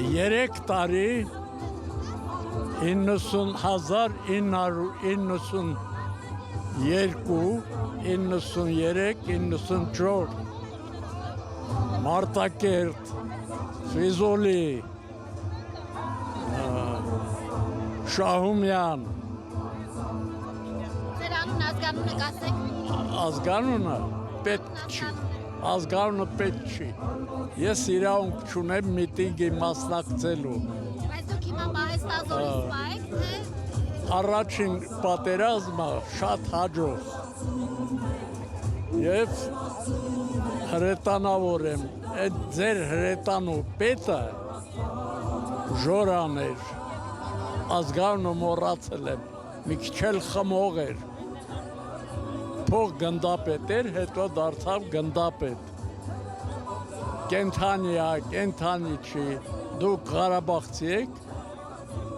3 տարի 1992, 93, 94 Մարտակերտ, Ֆիզոլի, Շահումյան Ձեր անուն ազգանունը կասեք։ ազգանունը պետք չի, ազգանունը պետք չի։ Ես իրավունք չունեմ միտինգի մասնակցելու։ Բայց դուք հիմա Պահեստազորից եք, թե Առաջին պատերազմը շատ հաջող եւ հրետանավոր եմ, այդ ձեր հրետանու պետը Ժորան էր, ազգանունը մոռացել եմ, մի քիչ էլ խմող էր, փող գնդապետ էր, հետո դարձավ գնդապետ, կենթանի է, կենթանի չի, դուք Ղարաբաղցի եք,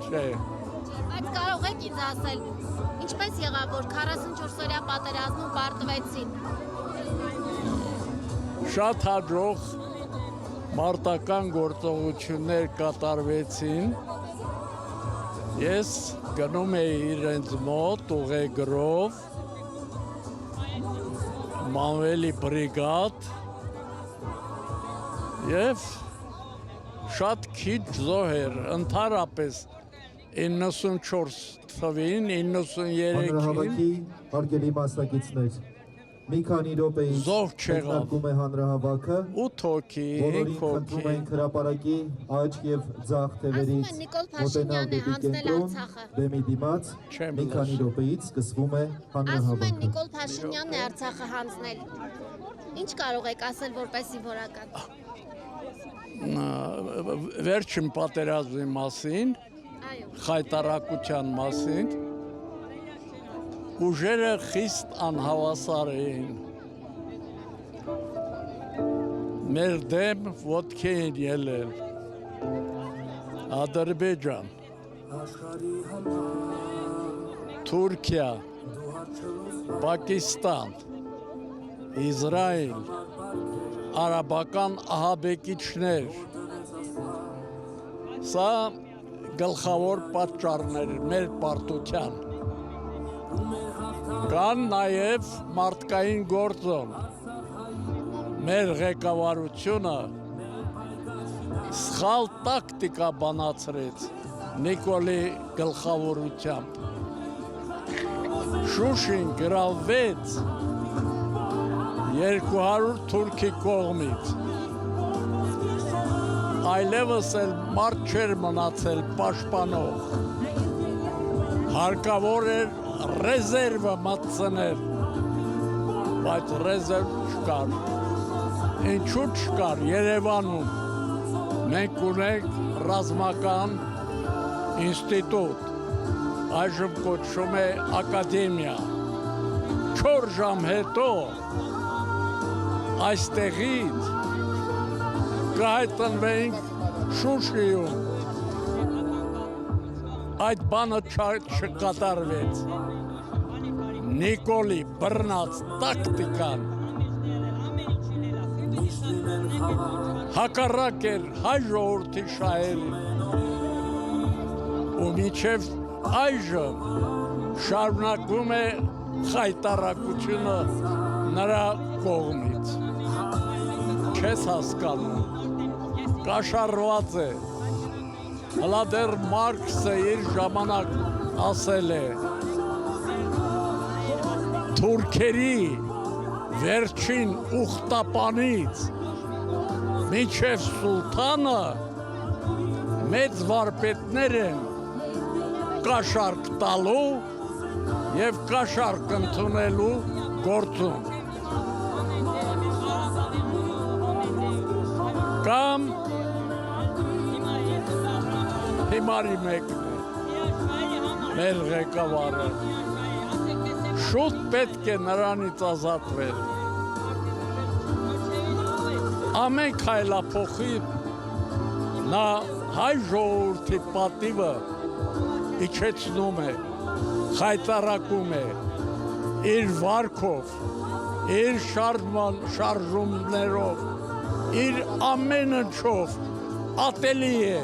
չէ, բայց կարող եք ինձ ասել, ինչպես եղավ, որ 44-օրյա պատերազմում պարտվեցին։ շատ հաջող մարտական գործողություններ կատարվեցին, ես գնում էի իրենց մոտ ուղեգրով, Մանուելի բրիգադ և շատ քիչ զոհեր, ընդհանրապես 94 թվին, 93-ին Հանրահավաքի հարգելի մասնակիցներ, մի քանի րոպեից զոհ չեղավ, մեկնարկում է հանրահավաքը, 8 հոգի, 5 բոլորին հոգի, խնդրում ենք հրապարակի աջ և ձախ թևերից Ասում են Նիկոլ մոտենալ Փաշինյանն է դեպի հանձնել կենտրոն, Արցախը։ բեմի դիմաց, Չեմ մի քանի լսում։ րոպեից սկսվում է Ասում են հանրահավաքը։ Նիկոլ Փաշինյանն է Արցախը հանձնել։ Ինչ կարող եք ասել որպեսի որական։ վերջին պատերազմի մասին, Այո։ խայտարակության մասին, ուժերը խիստ անհավասար էին, մեր դեմ ոտքի էին ելել, Ադրբեջան, Թուրքիա, Պակիստան, Իսրայել, արաբական ահաբեկիչներ, սա գլխավոր պատճառներ մեր պարտության, կան նաև մարդկային գործոն, մեր ղեկավարությունը սխալ տակտիկա բանացրեց Նիկոլի գլխավորությամբ, Շուշին գրավվեց 200 թուրքի կողմից, այլևս էլ մարդ չէր մնացել պաշտպանող, հարկավոր էր ռեզերվը մտցնել, բայց ռեզերվ չկար, ինչու չկար Երևանում, մենք ունենք ռազմական ինստիտուտ, այժմ կոչվում է ակադեմիա, 4 ժամ հետո այստեղից կհայտնվեինք Շուշիում, այդ բանը չկատարվեց, Նիկոլի բռնած տակտիկան հակառակ էր հայ ժողովրդի շահերին ու մինչև այժմ շարունակվում է խայտարակությունը նրա կողմից, չես հասկանում, կաշառված է, հլա դեռ Մարքսը իր ժամանակ ասել է, թուրքերի վերջին ուխտապանից մինչև սուլթանը մեծ վարպետներ են կաշառք տալու և կաշառք ընդունելու գործում։ Կամ հիմարի մեկն է, մեր ղեկավարը, շուտ պետք է նրանից ազատվել։ Ամեն քայլափոխի նա հայ ժողովրդի պատիվը իջեցնում է, խայտարակում է իր վարքով, իր շարժումներով, իր ամեն ինչով ատելի է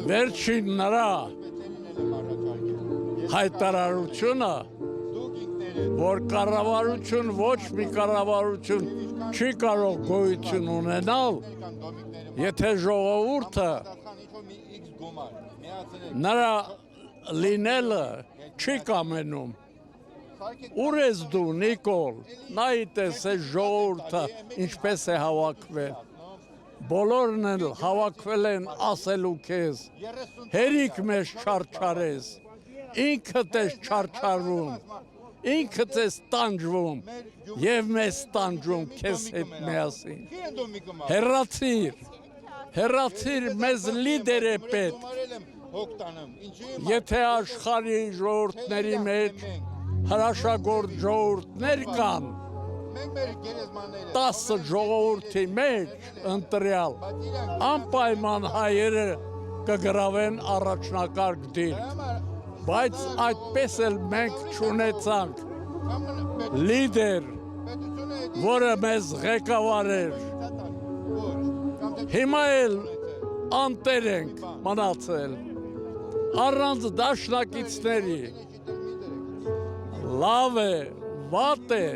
վերջին նրա հայտարարությունը, որ կառավարություն ոչ մի կառավարություն չի կարող գոյություն ունենալ, եթե ժողովուրդը նրա լինելը չի կամենում։ Ուր ես դու, Նիկոլ, նայդ ես այս ժողովուրդը ինչպես է հավաքվել։ Բոլորն էլ հավաքվել են ասելու քեզ, հերիք մեզ չարչարես, ինքդ ես չարչարվում, ինքդ ես տանջվում և մեզ տանջում քեզ հետ միասին։ Հեռացիր մեզ լիդեր է պետք, եթե աշխարհի ժողովուրդների մեջ հրաշագործ ժողովուրդներ կան, 10 ժողովրդի մեջ ընտրյալ անպայման հայերը կգրավեն առաջնակարգ դիրք, բայց այդպես էլ մենք չունեցանք լիդեր, որը մեզ ղեկավարեր։ Հիմա էլ անտեր ենք մնացել, առանց դաշնակիցների։ Լավ է, վատ է,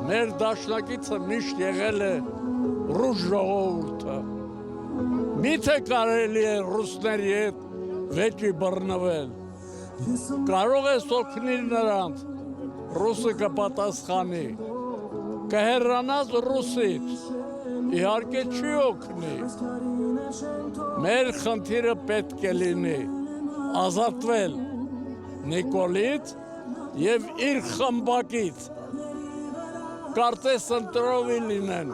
մեր դաշնակիցը միշտ եղել է ռուս ժողովուրդը։ Միթե կարելի է ռուսների հետ վեճի բռնվել։ Կարող ես օգնել նրանց, ռուսը կպատասխանի։ Կհեռանաս ռուսից, իհարկե չի օգնի։ Մեր խնդիրը պետք է լինի ազատվել Նիկոլից և իր խմբակից, կարծես ընտրովի լինեն,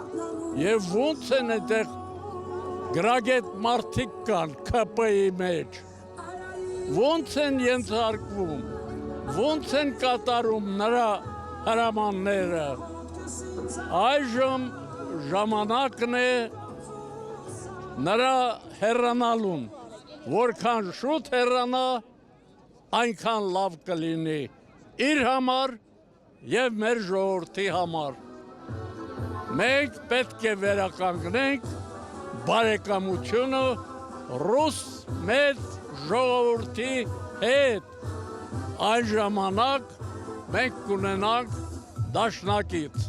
և ոնց են այդեղ գրագետ մարդիկ կան ՔՊ-ի մեջ, ոնց են ենթարկվում, ոնց են կատարում նրա հրամանները։ Այժմ ժամանակն է նրա հեռանալուն, որքան շուտ հեռանա, այնքան լավ կլինի իր համար և մեր ժողովրդի համար։ Մենք պետք է վերականգնենք բարեկամությունը ռուս մեծ ժողովրդի հետ։ Այն ժամանակ մենք կունենանք դաշնակից։